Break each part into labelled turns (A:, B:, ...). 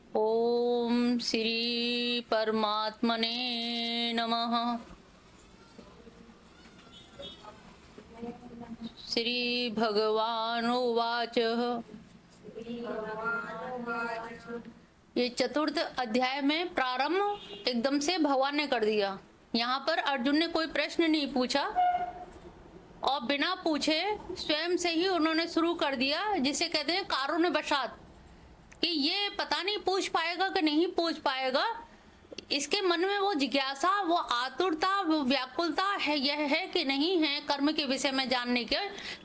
A: ओम श्री परमात्मने नमः। श्री भगवान उवाच। ये चतुर्थ अध्याय में प्रारंभ एकदम से भगवान ने कर दिया। यहाँ पर अर्जुन ने कोई प्रश्न नहीं पूछा और बिना पूछे स्वयं से ही उन्होंने शुरू कर दिया, जिसे कहते हैं कारुण्यवशात, कि ये पता नहीं पूछ पाएगा कि नहीं पूछ पाएगा। इसके मन में वो जिज्ञासा, वो आतुरता, वो व्याकुलता है, यह है कि नहीं है कर्म के विषय में जानने के,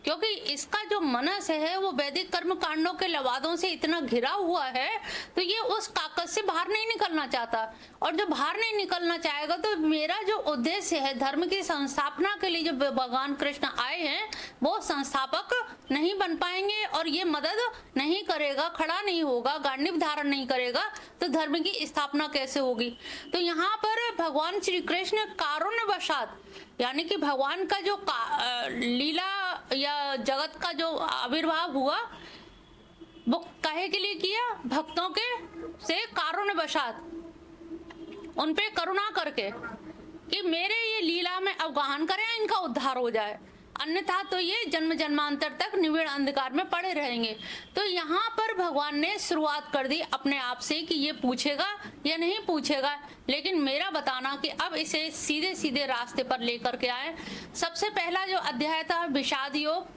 A: क्योंकि इसका जो मनस है वो वैदिक कर्म कांडों के लवादों से इतना घिरा हुआ है, तो ये उस कागज से बाहर नहीं निकलना चाहता। और जब बाहर नहीं निकलना चाहेगा तो मेरा जो उद्देश्य है धर्म की संस्थापना के लिए, जो भगवान कृष्ण आए हैं वो संस्थापक नहीं बन पाएंगे और ये मदद नहीं करेगा, खड़ा नहीं होगा, गांडीव धारण नहीं करेगा, तो धर्म की स्थापना कैसे होगी। तो यहाँ पर भगवान श्री कृष्ण कारुण्यवशात, यानी कि भगवान का जो लीला या जगत का जो आविर्भाव हुआ वो काहे के लिए किया, भक्तों के से कारुण्यवशात, उन पे करुणा करके कि मेरे ये लीला में अवगाहन करें, इनका उद्धार हो जाए, अन्यथा तो ये जन्म जन्मांतर तक निविड़ अंधकार में पड़े रहेंगे। तो यहाँ पर भगवान ने शुरुआत कर दी अपने आप से कि ये पूछेगा या नहीं पूछेगा, लेकिन मेरा बताना कि अब इसे सीधे सीधे रास्ते पर लेकर के आए। सबसे पहला जो अध्याय था विषाद योग,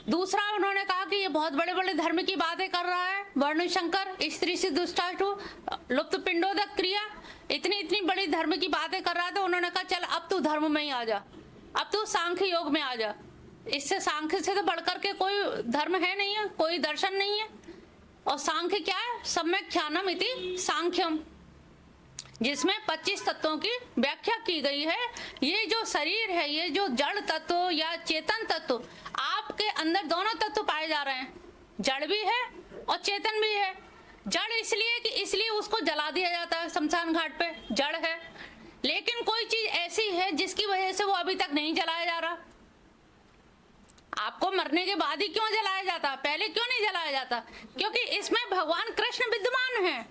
A: दूसरा उन्होंने कहा कि ये बहुत बड़े बड़े धर्म की बातें कर रहा है, वर्ण शंकर, स्त्री से दुष्टाष्टु, लुप्त पिंडोदक क्रिया, इतनी इतनी बड़ी धर्म की बातें कर रहा था। उन्होंने कहा चल अब तू धर्म में ही आ जा, अब तू सांख्य योग में आ जा। इससे सांख्य से तो बढ़कर के कोई धर्म है नहीं है, कोई दर्शन नहीं है। और सांख्य क्या है, सम्यक ख्यानम इति सांख्यम, जिसमें 25 तत्वों की व्याख्या की गई है। ये जो शरीर है, ये जो जड़ तत्व या चेतन तत्व, आपके अंदर दोनों तत्व पाए जा रहे हैं, जड़ भी है और चेतन भी है। जड़ इसलिए कि इसलिए उसको जला दिया जाता है शमशान घाट पे, जड़ है। लेकिन कोई चीज ऐसी है जिसकी वजह से वो अभी तक नहीं जलाया जा रहा। आपको मरने के बाद ही क्यों जलाया जाता, पहले क्यों नहीं जलाया जाता? क्योंकि इसमें भगवान कृष्ण विद्यमान है,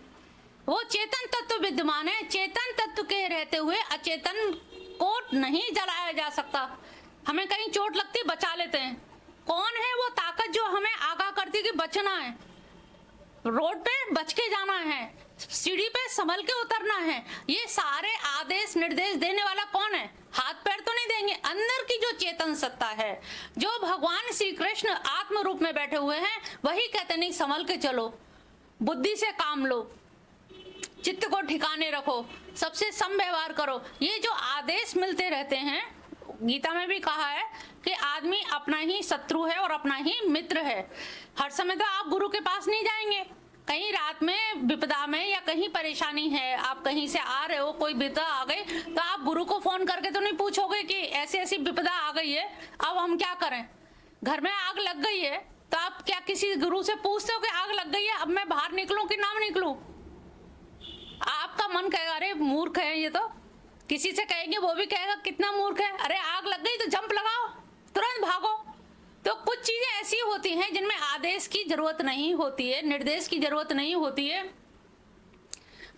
A: वो चेतन तत्व विद्यमान है। चेतन तत्व के रहते हुए अचेतन को नहीं जलाया जा सकता। हमें कहीं चोट लगती बचा लेते हैं, कौन है वो ताकत जो हमें आगाह करती कि बचना है, रोड पे बच के जाना है, सीढ़ी पे संभल के उतरना है। ये सारे आदेश निर्देश देने वाला कौन है? हाथ पैर तो नहीं देंगे, अंदर की जो चेतन सत्ता है, जो भगवान श्री कृष्ण आत्म रूप में बैठे हुए हैं, वही कहते नहीं संभल के चलो, बुद्धि से काम लो, चित्त को ठिकाने रखो, सबसे सम व्यवहार करो। ये जो आदेश मिलते रहते हैं, गीता में भी कहा है कि आदमी अपना ही शत्रु है और अपना ही मित्र है। हर समय तो आप गुरु के पास नहीं जाएंगे, कहीं रात में विपदा में या कहीं परेशानी है, आप कहीं से आ रहे हो, कोई विपदा आ गई, तो आप गुरु को फोन करके तो नहीं पूछोगे कि ऐसी ऐसी विपदा आ गई है, अब हम क्या करें। घर में आग लग गई है तो आप क्या किसी गुरु से पूछते हो कि आग लग गई है, अब मैं बाहर निकलूं कि ना निकलूं? आपका मन कहेगा अरे मूर्ख है ये, तो किसी से कहेंगे वो भी कहेगा कितना मूर्ख है, अरे आग लग गई तो जंप लगाओ, तुरंत भागो। तो कुछ चीजें ऐसी होती हैं जिनमें आदेश की जरूरत नहीं होती है, निर्देश की जरूरत नहीं होती है।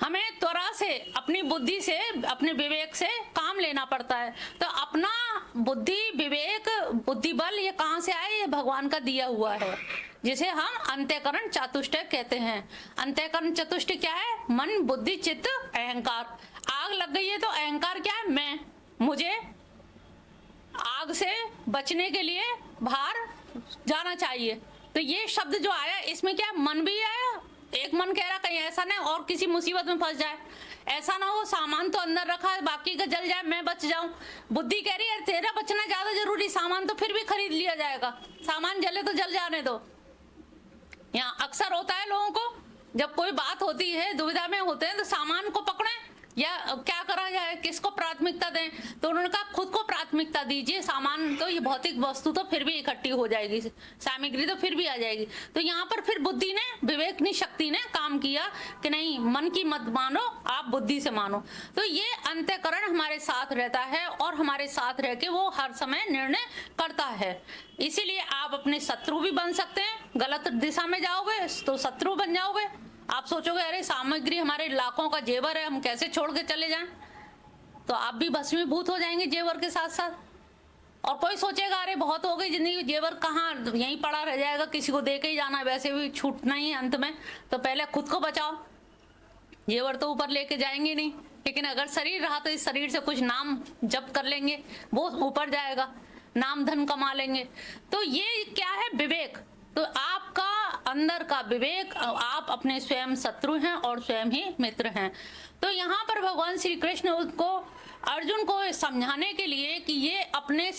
A: हमें त्वरा से अपनी बुद्धि से, अपने विवेक से काम लेना पड़ता है। तो अपना बुद्धि, विवेक, बुद्धि बल ये कहाँ से आए? ये भगवान का दिया हुआ है, जिसे हम अंतःकरण चतुष्टय कहते हैं। अंतःकरण चतुष्टय क्या है? मन, बुद्धि, चित्त, अहंकार। आग लग गई है तो अहंकार क्या है? मैं, मुझे आग से बचने के लिए बाहर जाना चाहिए। तो ये शब्द जो आया इसमें क्या मन भी आया। एक मन कह रहा कहीं ऐसा नहीं और किसी मुसीबत में फंस जाए, ऐसा ना हो सामान तो अंदर रखा है बाकी का जल जाए, मैं बच जाऊं। बुद्धि कह रही है तेरा बचना ज्यादा जरूरी, सामान तो फिर भी खरीद लिया जाएगा, सामान जले तो जल जाने दो। यहाँ अक्सर होता है लोगों को, जब कोई बात होती है, दुविधा में होते हैं, तो सामान को पकड़े या क्या करा जाए, किसको प्राथमिकता दें। तो उन्होंने कहा खुद को प्राथमिकता दीजिए, सामान तो ये भौतिक वस्तु तो फिर भी इकट्ठी हो जाएगी, सामग्री तो फिर भी आ जाएगी। तो यहाँ पर फिर बुद्धि ने, विवेकनी शक्ति ने काम किया कि नहीं, मन की मत मानो, आप बुद्धि से मानो। तो ये अंतःकरण हमारे साथ रहता है और हमारे साथ रह के वो हर समय निर्णय करता है। इसीलिए आप अपने शत्रु भी बन सकते हैं, गलत दिशा में जाओगे तो शत्रु बन जाओगे, आप सोचोगे अरे सामग्री हमारे लाखों का जेवर है, हम कैसे छोड़ के चले जाएं, तो आप भी भस्मीभूत हो जाएंगे जेवर के साथ साथ। और कोई सोचेगा अरे बहुत हो गई जिंदगी, जेवर कहाँ यहीं पड़ा रह जाएगा, किसी को दे के ही जाना है, वैसे भी छूटना ही है अंत में, तो पहले खुद को बचाओ, जेवर तो ऊपर लेके जाएंगे नहीं। लेकिन अगर शरीर रहा तो इस शरीर से कुछ नाम जप कर लेंगे, वो ऊपर जाएगा, नाम धन कमा लेंगे। तो ये क्या है? विवेक। तो आपका अंदर का विवेक, आप अपने स्वयं शत्रु हैं और स्वयं ही मित्र हैं। तो यहाँ पर भगवान श्री कृष्ण उसको, अर्जुन को समझाने के लिए कि ये अपने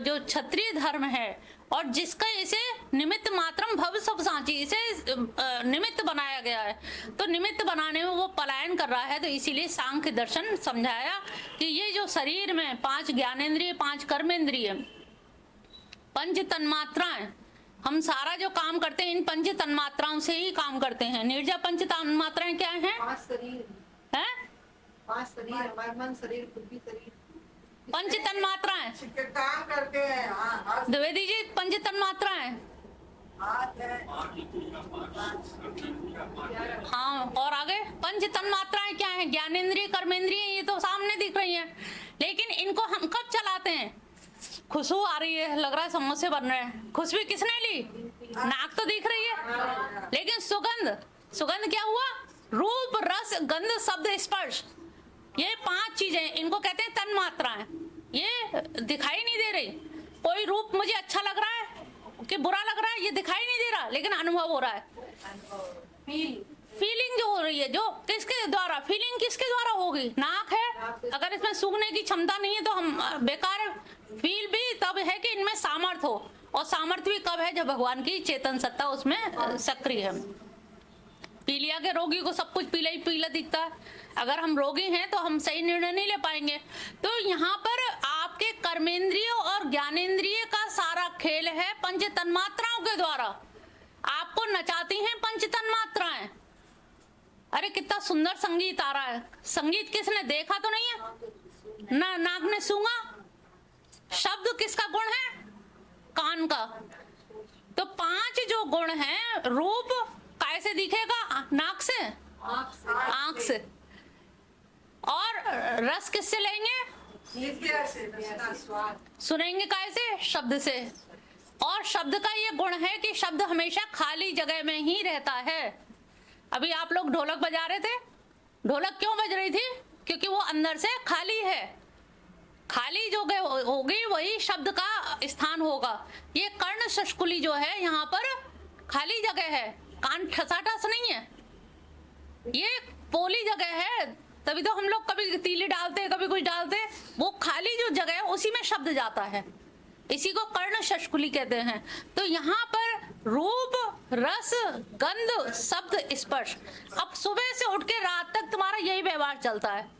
A: जो क्षत्रिय धर्म है और जिसका इसे निमित्त मात्रम भव सब सांची, इसे निमित्त बनाया गया है, तो निमित्त बनाने में वो पलायन कर रहा है। तो इसीलिए सांख्य दर्शन समझाया कि ये जो शरीर में 5 ज्ञानेंद्रिय, 5 कर्मेंद्रिय, 5 तन्मात्राएं, हम सारा जो काम करते हैं इन 5 तन्मात्राओं से ही काम करते हैं। नीरजा, 5 तन्मात्राएं क्या हैं?
B: 5 शरीर
A: है,
B: 5 शरीर, हमारा मन, शरीर, बुद्धि, शरीर,
A: 5 तन्मात्राएं
B: काम करते हैं। हाँ,
A: द्विवेदी जी, 5 तन्मात्राएं।
B: हाथ है,
A: हाँ, और आगे 5 तन्मात्राएं क्या है? ज्ञानेंद्रिय, कर्मेंद्रिय, ये तो सामने दिख रही हैं, लेकिन इनको हम कब चलाते हैं? खुशबू आ रही है, लग रहा है समोसे बन रहे हैं। खुशबू किसने ली? नाक तो दिख रही है, लेकिन सुगंध, सुगंध क्या हुआ? रूप, रस, गंध, शब्द, स्पर्श, ये 5 चीजें, इनको कहते हैं तन्मात्राएं। ये दिखाई नहीं दे रही। कोई रूप मुझे अच्छा लग रहा है कि बुरा लग रहा है, ये दिखाई नहीं दे रहा, लेकिन अनुभव हो रहा है। फीलिंग जो हो रही है, जो किसके द्वारा? फीलिंग किसके द्वारा होगी? नाक है, अगर इसमें सूंघने की क्षमता नहीं है तो हम बेकार है। फील भी तब है कि इनमें सामर्थ्य हो, और सामर्थ्य भी कब है? जब भगवान की चेतन सत्ता उसमें सक्रिय है। पीलिया के रोगी को सब कुछ पीला ही पीला दिखता है। अगर हम रोगी हैं तो हम सही निर्णय नहीं ले पाएंगे। तो यहाँ पर आपके कर्मेंद्रियों और ज्ञानेंद्रिय का सारा खेल है 5 तन्मात्राओं के द्वारा। आपको नचाती हैं 5 तन्मात्राएं। अरे कितना सुंदर संगीत आ रहा है। संगीत किसने देखा तो नहीं है ना, नाक ने सूंघा। शब्द किसका गुण है? कान का। तो 5 जो गुण हैं, रूप कैसे दिखेगा? नाक से, आंख से। और रस किससे लेंगे? सुनेंगे कैसे? शब्द से। और शब्द का ये गुण है कि शब्द हमेशा खाली जगह में ही रहता है। अभी आप लोग ढोलक बजा रहे थे, ढोलक क्यों बज रही थी? क्योंकि वो अंदर से खाली है। खाली जो होगी वही शब्द का स्थान होगा। ये कर्ण शष्कुली जो है यहाँ पर खाली जगह है, कान ठसाठस नहीं है, ये पोली जगह है। तभी तो हम लोग कभी तीली डालते हैं, कभी कुछ डालते हैं, वो खाली जो जगह है उसी में शब्द जाता है। इसी को कर्ण शष्कुली कहते हैं। तो यहाँ पर रूप, रस, गंध, शब्द, स्पर्श। अब सुबह से उठ के रात तक तुम्हारा यही व्यवहार चलता है।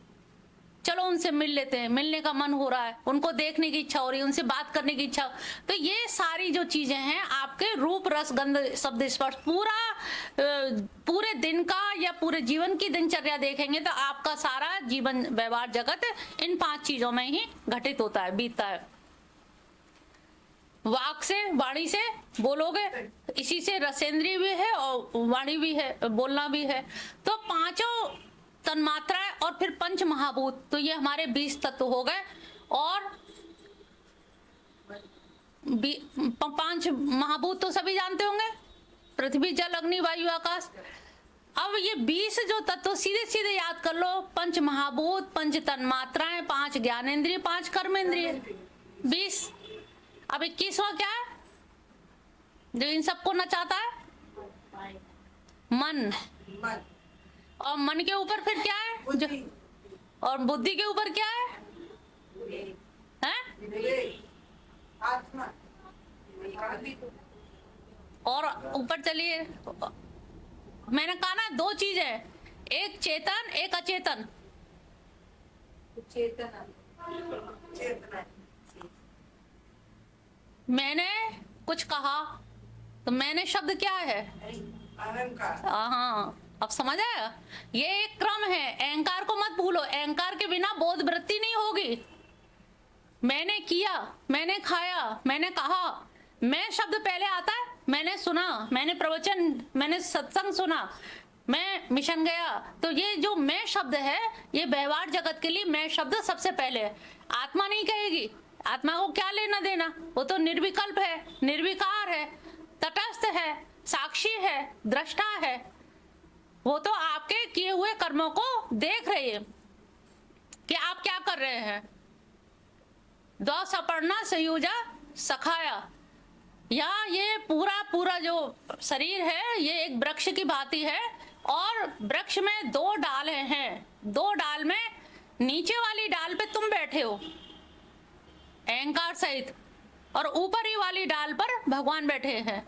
A: चलो उनसे मिल लेते हैं, मिलने का मन हो रहा है, उनको देखने की इच्छा हो रही है, उनसे बात करने की इच्छा। तो ये सारी जो चीजें हैं आपके रूप, रस, गंध, शब्द, स्पर्श, पूरे दिन का या पूरे जीवन की दिनचर्या देखेंगे तो आपका सारा जीवन व्यवहार जगत इन 5 चीजों में ही घटित होता है, बीतता है। वाक से, वाणी से बोलोगे, इसी से रसेंद्रिय भी है और वाणी भी है, बोलना भी है। तो 5 तन्मात्राएं और फिर 5 महाभूत, तो ये हमारे 20 तत्व हो गए। और 5 महाभूत तो सभी जानते होंगे, पृथ्वी, जल, अग्नि, वायु, आकाश। अब ये 20 जो तत्व सीधे सीधे याद कर लो। 5 महाभूत, 5 तन्मात्राएं, 5 ज्ञानेंद्रिय, 5 कर्मेंद्रिय, 20। अब 21वां क्या है जो इन सबको नचाता है? मन। और मन के ऊपर फिर क्या है जो, और बुद्धि के ऊपर क्या है? और ऊपर चलिए, मैंने कहा ना 2 चीज है, एक चेतन, एक अचेतन। मैंने कुछ कहा तो मैंने शब्द क्या है? हाँ, अब समझ आया? ये एक क्रम है। अहंकार को मत भूलो, अहंकार के बिना बोध वृत्ति नहीं होगी। मैंने किया, मैंने खाया, मैंने कहा, मैं शब्द पहले आता है। मैंने सुना, मैंने प्रवचन, मैंने सत्संग सुना, मैं मिशन गया। तो ये जो मैं शब्द है, ये व्यवहार जगत के लिए मैं शब्द सबसे पहले है। आत्मा नहीं कहेगी, आत्मा को क्या लेना देना, वो तो निर्विकल्प है, निर्विकार है, तटस्थ है, साक्षी है, दृष्टा है। वो तो आपके किए हुए कर्मों को देख रही है कि आप क्या कर रहे हैं। दो सपर्णा संयुजा सखाया, या ये पूरा जो शरीर है ये एक वृक्ष की भांति है, और वृक्ष में दो डाल हैं, दो डाल में नीचे वाली डाल पे तुम बैठे हो अहंकार सहित, और ऊपरी वाली डाल पर भगवान बैठे हैं,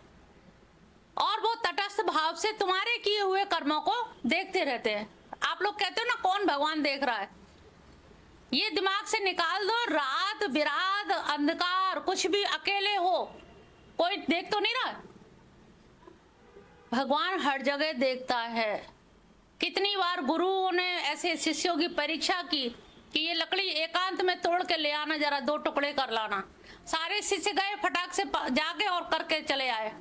A: और वो तटस्थ भाव से तुम्हारे किए हुए कर्मों को देखते रहते हैं। आप लोग कहते हो ना कौन भगवान देख रहा है, ये दिमाग से निकाल दो। रात बिरात अंधकार कुछ भी, अकेले हो, कोई देख तो नहीं रहा। भगवान हर जगह देखता है। कितनी बार गुरुओं ने ऐसे शिष्यों की परीक्षा की कि ये लकड़ी एकांत में तोड़ के ले आना, जरा दो टुकड़े कर लाना। सारे शिष्य गए, फटाक से जाके और करके चले आए।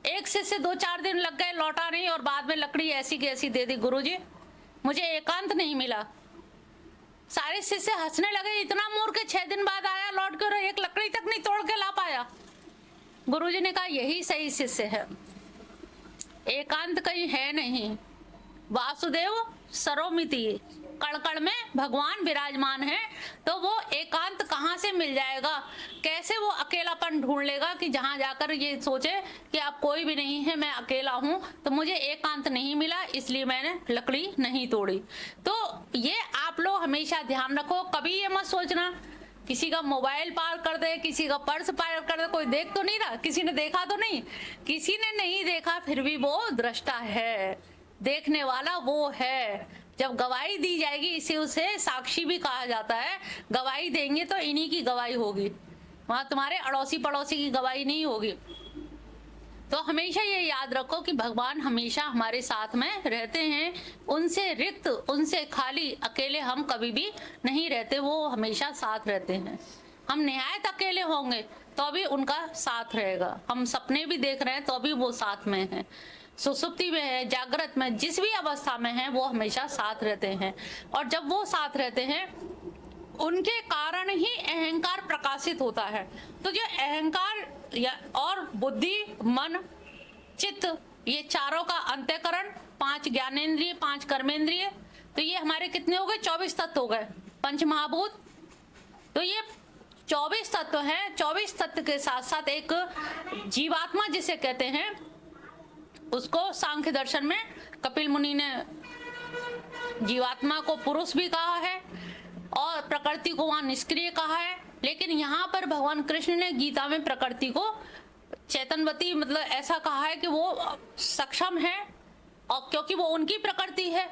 A: एक शिष्य 2-4 दिन लग गए, लौटा नहीं, और बाद में लकड़ी ऐसी की ऐसी दे दी, गुरुजी मुझे एकांत नहीं मिला। सारे शिष्य हंसने लगे, इतना मूर्ख, 6 दिन बाद आया लौट कर, एक लकड़ी तक नहीं तोड़ के ला पाया। गुरुजी ने कहा यही सही शिष्य है, एकांत कहीं है नहीं। वासुदेव सरोमिति, कण में भगवान विराजमान है, तो वो एकांत कहाँ से मिल जाएगा, कैसे वो अकेलापन ढूंढ लेगा कि जहां जाकर ये सोचे कि आप कोई भी नहीं है, मैं अकेला हूं, तो मुझे एकांत नहीं मिला इसलिए मैंने लकड़ी नहीं तोड़ी। तो ये आप लोग हमेशा ध्यान रखो, कभी ये मत सोचना किसी का मोबाइल पार कर दे, किसी का पर्स पार कर दे, कोई देख तो नहीं रहा, किसी ने देखा तो नहीं, किसी ने नहीं देखा, फिर भी वो दृष्टा है, देखने वाला वो है। जब गवाही दी जाएगी, इसे उसे साक्षी भी कहा जाता है। गवाही देंगे तो इन्हीं की गवाही होगी, वहां तुम्हारे अड़ोसी पड़ोसी की गवाही नहीं होगी। तो हमेशा ये याद रखो कि भगवान हमेशा हमारे साथ में रहते हैं, उनसे रिक्त, उनसे खाली, अकेले हम कभी भी नहीं रहते, वो हमेशा साथ रहते हैं। हम निहायत अकेले होंगे तो भी उनका साथ रहेगा, हम सपने भी देख रहे हैं तो भी वो साथ में है, सुसुप्ति में है, जागृत में, जिस भी अवस्था में है वो हमेशा साथ रहते हैं। और जब वो साथ रहते हैं उनके कारण ही अहंकार प्रकाशित होता है। तो जो अहंकार या और बुद्धि, मन, चित्त, ये चारों का अंतःकरण, 5 ज्ञानेंद्रिय, 5 कर्मेंद्रिय, तो ये हमारे कितने हो गए, 24 तत्व हो गए, पंच महाभूत। तो ये 24 तत्व हैं। 24 तत्व के साथ साथ एक जीवात्मा जिसे कहते हैं, उसको सांख्य दर्शन में कपिल मुनि ने जीवात्मा को पुरुष भी कहा है और प्रकृति को वहां निष्क्रिय कहा है। लेकिन यहाँ पर भगवान कृष्ण ने गीता में प्रकृति को चैतन्यवती, मतलब ऐसा कहा है कि वो सक्षम है, और क्योंकि वो उनकी प्रकृति है,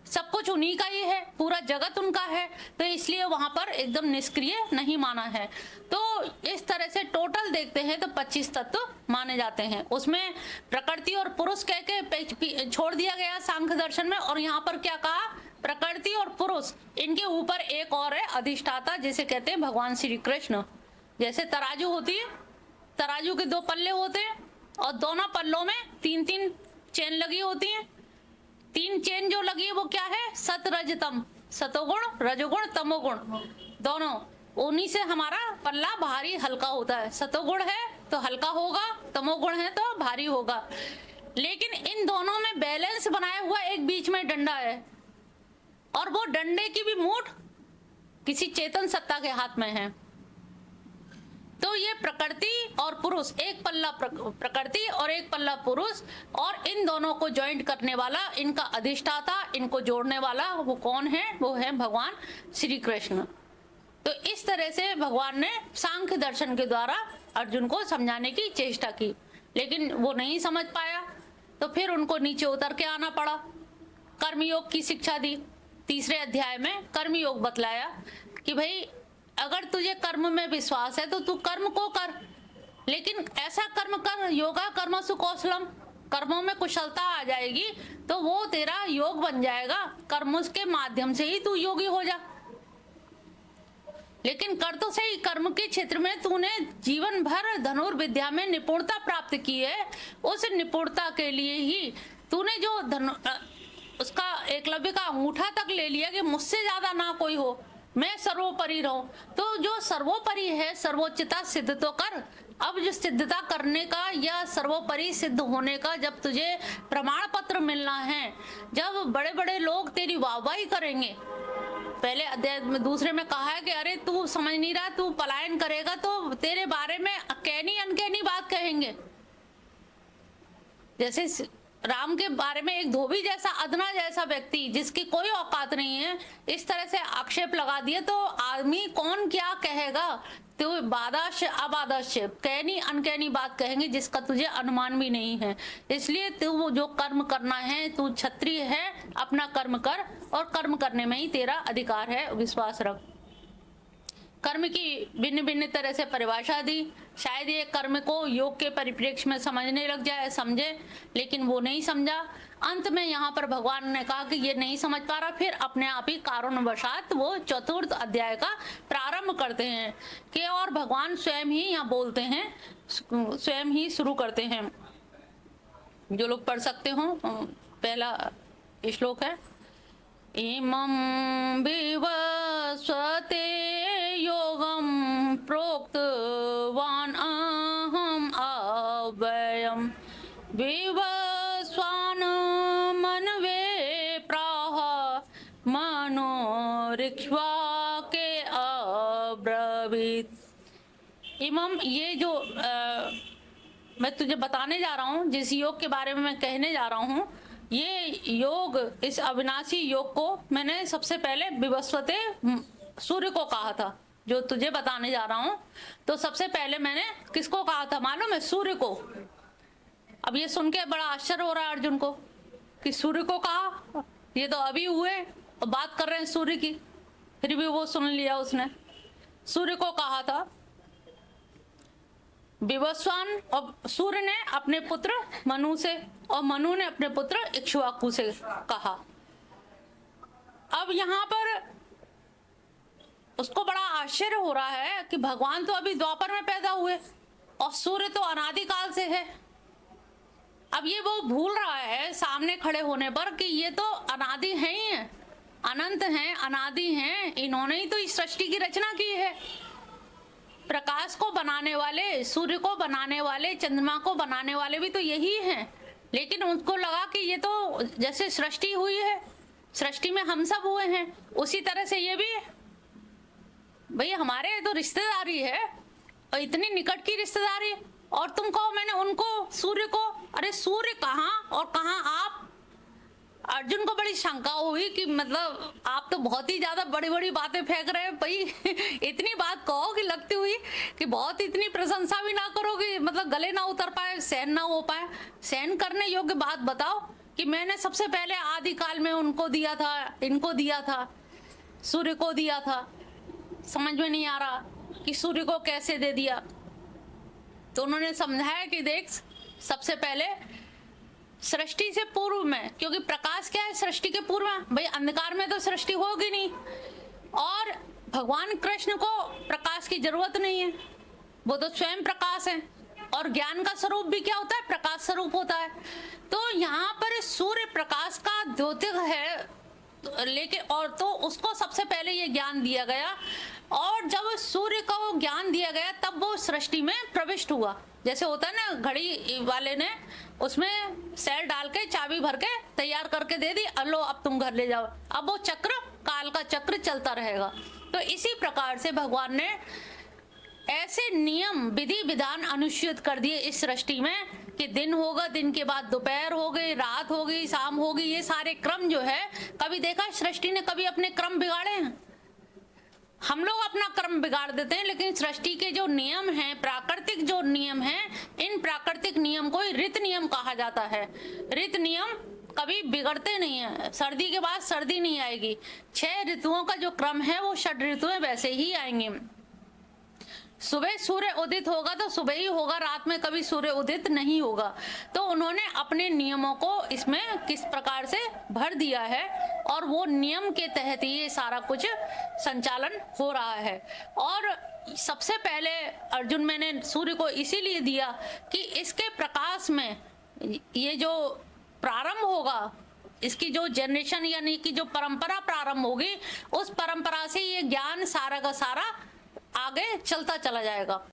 A: सब कुछ उन्हीं का ही है, पूरा जगत उनका है, तो इसलिए वहां पर एकदम निष्क्रिय नहीं माना है। तो इस तरह से टोटल देखते हैं तो 25 तत्व माने जाते हैं। उसमें प्रकृति और पुरुष कह के छोड़ दिया गया सांख्य दर्शन में, और यहाँ पर क्या कहा, प्रकृति और पुरुष, इनके ऊपर एक और है अधिष्ठाता, जिसे कहते हैं भगवान श्री कृष्ण। जैसे तराजू होती है, तराजू के 2 पल्ले होते हैं, और दोनों पल्लों में 3-3 चेन लगी होती हैं। 3 चेन जो लगी है वो क्या है, सत रज तम, सतोगुण, रजोगुण, तमोगुण, दोनों, उन्हीं से हमारा पल्ला भारी हल्का होता है। सतोगुण है तो हल्का होगा, तमोगुण है तो भारी होगा। लेकिन इन दोनों में बैलेंस बनाया हुआ एक बीच में डंडा है, और वो डंडे की भी मूठ किसी चेतन सत्ता के हाथ में है। तो ये प्रकृति और पुरुष, एक पल्ला प्रकृति और एक पल्ला पुरुष, और इन दोनों को ज्वाइंट करने वाला, इनका अधिष्ठाता, इनको जोड़ने वाला वो कौन है, वो है भगवान श्री कृष्ण। तो इस तरह से भगवान ने सांख्य दर्शन के द्वारा अर्जुन को समझाने की चेष्टा की, लेकिन वो नहीं समझ पाया, तो फिर उनको नीचे उतर के आना पड़ा। कर्मयोग की शिक्षा दी, 3रे अध्याय में कर्मयोग बतलाया कि भाई अगर तुझे कर्म में विश्वास है तो तू कर्म को कर, लेकिन ऐसा कर्म कर, योगा कर्मसु कौशलम, कर्मों में कुशलता आ जाएगी तो वो तेरा योग बन जाएगा, कर्म के माध्यम से ही तू योगी हो जा। लेकिन कर तो सही, कर्म के क्षेत्र में तूने जीवन भर धनुर्विद्या में निपुणता प्राप्त की है, उस निपुणता के लिए ही तूने जो उसका एकलव्य का अंगूठा तक ले लिया कि मुझसे ज्यादा ना कोई हो, मैं सर्वोपरि रहूं। तो जो सर्वोपरि है, सर्वोच्चता सिद्ध तो कर। अब जो सिद्धता करने का या सर्वोपरि सिद्ध होने का जब तुझे प्रमाण पत्र मिलना है, जब बड़े बड़े लोग तेरी वाहवाही करेंगे, पहले अध्याय में दूसरे में कहा है कि अरे तू समझ नहीं रहा, तू पलायन करेगा, तो तेरे बारे में कहनी अनकहनी बात कहेंगे। जैसे राम के बारे में एक धोबी जैसा अदना जैसा व्यक्ति जिसकी कोई औकात नहीं है, इस तरह से आक्षेप लगा दिए तो आदमी कौन क्या कहेगा। तो बादाश्य अबादाश्य कहनी अनकहनी बात कहेंगे जिसका तुझे अनुमान भी नहीं है। इसलिए तू जो कर्म करना है, तू क्षत्रिय है, अपना कर्म कर और कर्म करने में ही तेरा अधिकार है, विश्वास रख। कर्म की भिन्न भिन्न तरह से परिभाषा दी। शायद ये कर्म को योग के परिप्रेक्ष्य में समझने लग जाए, समझे, लेकिन वो नहीं समझा। अंत में यहाँ पर भगवान ने कहा कि ये नहीं समझ पा रहा, फिर अपने आप ही कारणवशात वो चतुर्थ अध्याय का प्रारंभ करते हैं कि और भगवान स्वयं ही यहाँ बोलते हैं, स्वयं ही शुरू करते हैं। जो लोग पढ़ सकते हो, पहला श्लोक है, इमं विवस्वते योगं प्रोक्तवान् अहम् अव्ययम् विवस्वान् मनवे प्राह मनोरिक्ष्वा के अब्रवीत्। इमं, ये जो मैं तुझे बताने जा रहा हूँ, जिस योग के बारे में मैं कहने जा रहा हूँ, ये योग, इस अविनाशी योग को मैंने सबसे पहले विवस्वते सूर्य को कहा था। जो तुझे बताने जा रहा हूं, तो सबसे पहले मैंने किसको कहा था मालूम है? सूर्य को। अब ये सुन के बड़ा आश्चर्य हो रहा है अर्जुन को कि सूर्य को कहा, ये तो अभी हुए और बात कर रहे हैं सूर्य की, फिर भी वो सुन लिया उसने। सूर्य को कहा था विवस्वान, और सूर्य ने अपने पुत्र मनु से और मनु ने अपने पुत्र इक्ष्वाकु से कहा। अब यहाँ पर उसको बड़ा आश्चर्य हो रहा है कि भगवान तो अभी द्वापर में पैदा हुए और सूर्य तो अनादिकाल से है। अब ये वो भूल रहा है सामने खड़े होने पर कि ये तो अनादि है ही है, अनंत हैं, अनादि हैं, इन्होंने ही तो इस सृष्टि की रचना की है। प्रकाश को बनाने वाले, सूर्य को बनाने वाले, चंद्रमा को बनाने वाले भी तो यही हैं। लेकिन उनको लगा कि ये तो जैसे सृष्टि हुई है, सृष्टि में हम सब हुए हैं, उसी तरह से ये भी है। भाई हमारे तो रिश्तेदारी है और इतनी निकट की रिश्तेदारी, और तुम कहो मैंने उनको, सूर्य को, अरे सूर्य कहाँ और कहाँ आप। अर्जुन को बड़ी शंका हुई कि मतलब आप तो बहुत ही ज्यादा बड़ी बड़ी बातें फेंक रहे हैं भाई। इतनी बात कहो कि लगती हुई कि बहुत इतनी प्रशंसा भी ना करो कि मतलब गले ना उतर पाए, सहन ना हो पाए। सहन करने योग्य बात बताओ कि मैंने सबसे पहले आदिकाल में उनको दिया था, इनको दिया था, सूर्य को दिया था। समझ में नहीं आ रहा कि सूर्य को कैसे दे दिया। तो उन्होंने समझाया कि देख, सबसे पहले सृष्टि से पूर्व में, क्योंकि प्रकाश क्या है सृष्टि के पूर्व में, भाई अंधकार में तो सृष्टि होगी नहीं, और भगवान कृष्ण को प्रकाश की जरूरत नहीं है, वो तो स्वयं प्रकाश है, और ज्ञान का स्वरूप भी क्या होता है? प्रकाश स्वरूप होता है। तो यहाँ पर सूर्य प्रकाश का द्योतक है, लेकिन और तो उसको सबसे पहले ये ज्ञान दिया गया, और जब सूर्य को ज्ञान दिया गया तब वो सृष्टि में प्रविष्ट हुआ। जैसे होता है ना, घड़ी वाले ने उसमें सेल डाल के चाबी भर के तैयार करके दे दी, अलो अब तुम घर ले जाओ। अब वो चक्र, काल का चक्र चलता रहेगा। तो इसी प्रकार से भगवान ने ऐसे नियम, विधि विधान अनुष्ठित कर दिए इस सृष्टि में कि दिन होगा, दिन के बाद दोपहर हो गई, रात हो गई, शाम हो गई। ये सारे क्रम जो है, कभी देखा सृष्टि ने कभी अपने क्रम बिगाड़े हैं? हम लोग अपना क्रम बिगाड़ देते हैं, लेकिन सृष्टि के जो नियम हैं, प्राकृतिक जो नियम हैं, इन प्राकृतिक नियम को ऋत नियम कहा जाता है। ऋत नियम कभी बिगड़ते नहीं है। सर्दी के बाद सर्दी नहीं आएगी। 6 ऋतुओं का जो क्रम है वो 6 ऋतुएं वैसे ही आएंगी। सुबह सूर्य उदित होगा तो सुबह ही होगा, रात में कभी सूर्य उदित नहीं होगा। तो उन्होंने अपने नियमों को इसमें किस प्रकार से भर दिया है, और वो नियम के तहत ही ये सारा कुछ संचालन हो रहा है। और सबसे पहले अर्जुन मैंने सूर्य को इसीलिए दिया कि इसके प्रकाश में ये जो प्रारंभ होगा इसकी जो जनरेशन यानी कि जो परंपरा प्रारंभ होगी, उस परंपरा से ये ज्ञान सारा का सारा आगे चलता चला जाएगा।